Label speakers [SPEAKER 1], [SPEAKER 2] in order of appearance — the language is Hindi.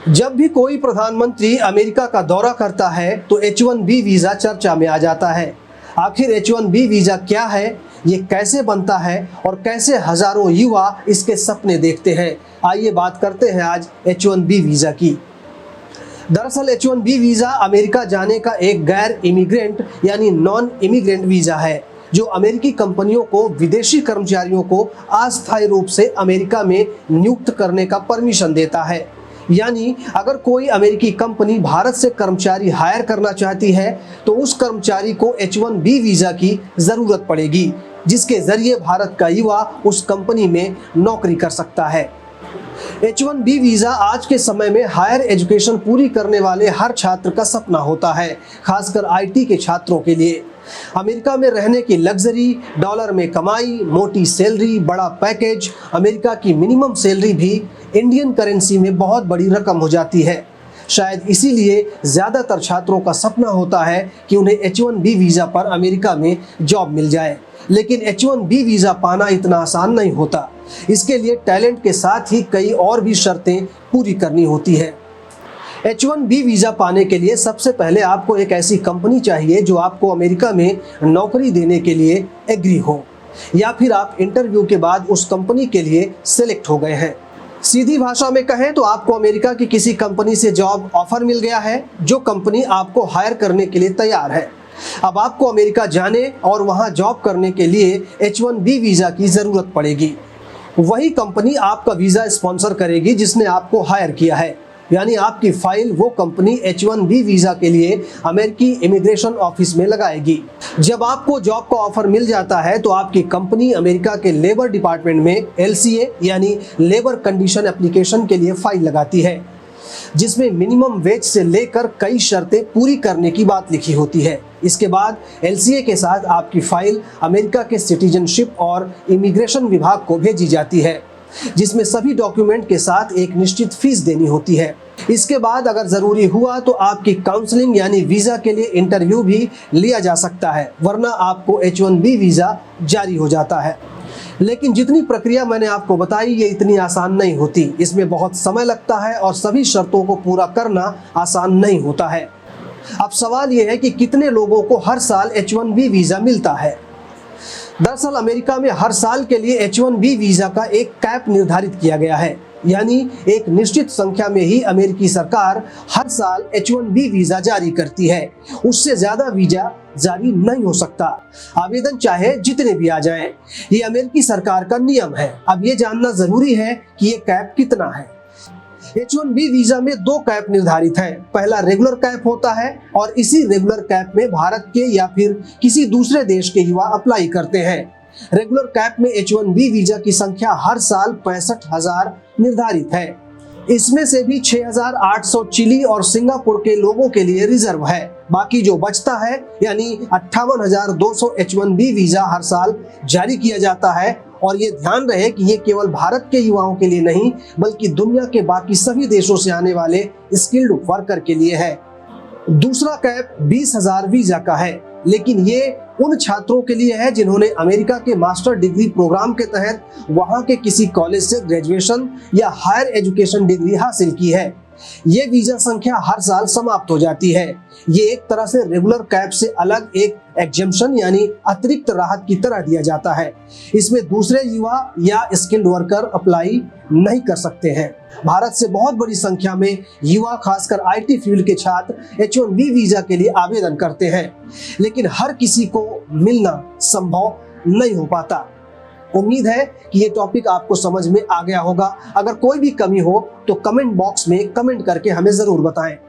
[SPEAKER 1] जब भी कोई प्रधानमंत्री अमेरिका का दौरा करता है तो H1B वीज़ा चर्चा में आ जाता है। आखिर H1B वीज़ा क्या है, ये कैसे बनता है और कैसे हजारों युवा इसके सपने देखते हैं, आइए बात करते हैं आज H1B वीज़ा की। दरअसल H1B वीज़ा अमेरिका जाने का एक गैर इमिग्रेंट यानी नॉन इमिग्रेंट वीज़ा है, जो अमेरिकी कंपनियों को विदेशी कर्मचारियों को अस्थायी रूप से अमेरिका में नियुक्त करने का परमिशन देता है। यानी अगर कोई अमेरिकी कंपनी भारत से कर्मचारी हायर करना चाहती है तो उस कर्मचारी को H1B वीज़ा की ज़रूरत पड़ेगी, जिसके ज़रिए भारत का युवा उस कंपनी में नौकरी कर सकता है। H1B वीज़ा आज के समय में हायर एजुकेशन पूरी करने वाले हर छात्र का सपना होता है, खासकर IT के छात्रों के लिए। अमेरिका में रहने की लग्जरी, डॉलर में कमाई, मोटी सैलरी, बड़ा पैकेज, अमेरिका की मिनिमम सैलरी भी इंडियन करेंसी में बहुत बड़ी रकम हो जाती है। शायद इसीलिए ज़्यादातर छात्रों का सपना होता है कि उन्हें H1B वीज़ा पर अमेरिका में जॉब मिल जाए। लेकिन H1B वीज़ा पाना इतना आसान नहीं होता। इसके लिए टैलेंट के साथ ही कई और भी शर्तें पूरी करनी होती है। H1B वीज़ा पाने के लिए सबसे पहले आपको एक ऐसी कंपनी चाहिए जो आपको अमेरिका में नौकरी देने के लिए एग्री हो, या फिर आप इंटरव्यू के बाद उस कंपनी के लिए सिलेक्ट हो गए हैं। सीधी भाषा में कहें तो आपको अमेरिका की किसी कंपनी से जॉब ऑफर मिल गया है, जो कंपनी आपको हायर करने के लिए तैयार है। अब आपको अमेरिका जाने और वहां जॉब करने के लिए H1B वीज़ा की ज़रूरत पड़ेगी। वही कंपनी आपका वीज़ा स्पॉन्सर करेगी जिसने आपको हायर किया है, यानी आपकी फाइल वो कंपनी H1B वीज़ा के लिए अमेरिकी इमिग्रेशन ऑफिस में लगाएगी। जब आपको जॉब का ऑफर मिल जाता है तो आपकी कंपनी अमेरिका के लेबर डिपार्टमेंट में LCA यानी लेबर कंडीशन एप्लीकेशन के लिए फाइल लगाती है, जिसमें मिनिमम वेज से लेकर कई शर्तें पूरी करने की बात लिखी होती है। इसके बाद LCA के साथ आपकी फाइल अमेरिका के सिटीजनशिप और इमिग्रेशन विभाग को भेजी जाती है, जिसमें सभी डॉक्यूमेंट के साथ एक निश्चित फीस देनी होती है। इसके बाद अगर ज़रूरी हुआ तो आपकी काउंसलिंग यानी वीज़ा के लिए इंटरव्यू भी लिया जा सकता है, वरना आपको H1B वीज़ा जारी हो जाता है। लेकिन जितनी प्रक्रिया मैंने आपको बताई ये इतनी आसान नहीं होती। इसमें बहुत समय लगता है और सभी शर्तों को पूरा करना आसान नहीं होता है। अब सवाल ये है कि कितने लोगों को हर साल H1B वीज़ा मिलता है। दरअसल अमेरिका में हर साल के लिए H1B वीज़ा का एक कैप निर्धारित किया गया है, यानी एक निश्चित संख्या में ही अमेरिकी सरकार हर साल H1B वीज़ा जारी करती है। उससे ज़्यादा वीज़ा जारी नहीं हो सकता, आवेदन चाहे जितने भी आ जाएं। ये अमेरिकी सरकार का नियम है। अब ये जानना ज़रूरी है कि ये कैप कितना है। H1B वीज़ा में 2 कैप निर्धारित हैं। पहला रेगुलर कैप होता है और इसी रेगुलर कैप में भारत के या फिर किसी दूसरे देश के युवा अप्लाई करते हैं। रेगुलर कैप में H1B वीज़ा की संख्या हर साल 65,000 निर्धारित है। इसमें से भी 6,800 चिली और सिंगापुर के लोगों के लिए रिजर्व है। बाकी जो बचता है यानी 58,200 H1B वीज़ा हर साल जारी किया जाता है। और ये ध्यान रहे कि ये केवल भारत के युवाओं के लिए नहीं, बल्कि दुनिया के बाकी सभी देशों से आने वाले स्किल्ड वर्कर के लिए है। दूसरा कैप 20,000 वीज़ा का है, लेकिन ये उन छात्रों के लिए है जिन्होंने अमेरिका के मास्टर डिग्री प्रोग्राम के तहत वहां के किसी कॉलेज से ग्रेजुएशन या हायर एजुकेशन डिग्री हासिल की है। ये वीज़ा संख्या हर साल समाप्त हो जाती है। ये एक तरह से रेगुलर कैप से अलग एक एग्जेम्पशन यानी अतिरिक्त राहत की तरह दिया जाता है। इसमें दूसरे युवा या स्किल्ड वर्कर अप्लाई नहीं कर सकते हैं। भारत से बहुत बड़ी संख्या में युवा, खासकर IT फील्ड के छात्र H1B वीज़ा के लिए आवेदन करते हैं, लेकिन हर किसी को मिलना संभव नहीं हो पाता। उम्मीद है कि ये टॉपिक आपको समझ में आ गया होगा। अगर कोई भी कमी हो तो कमेंट बॉक्स में कमेंट करके हमें ज़रूर बताएं।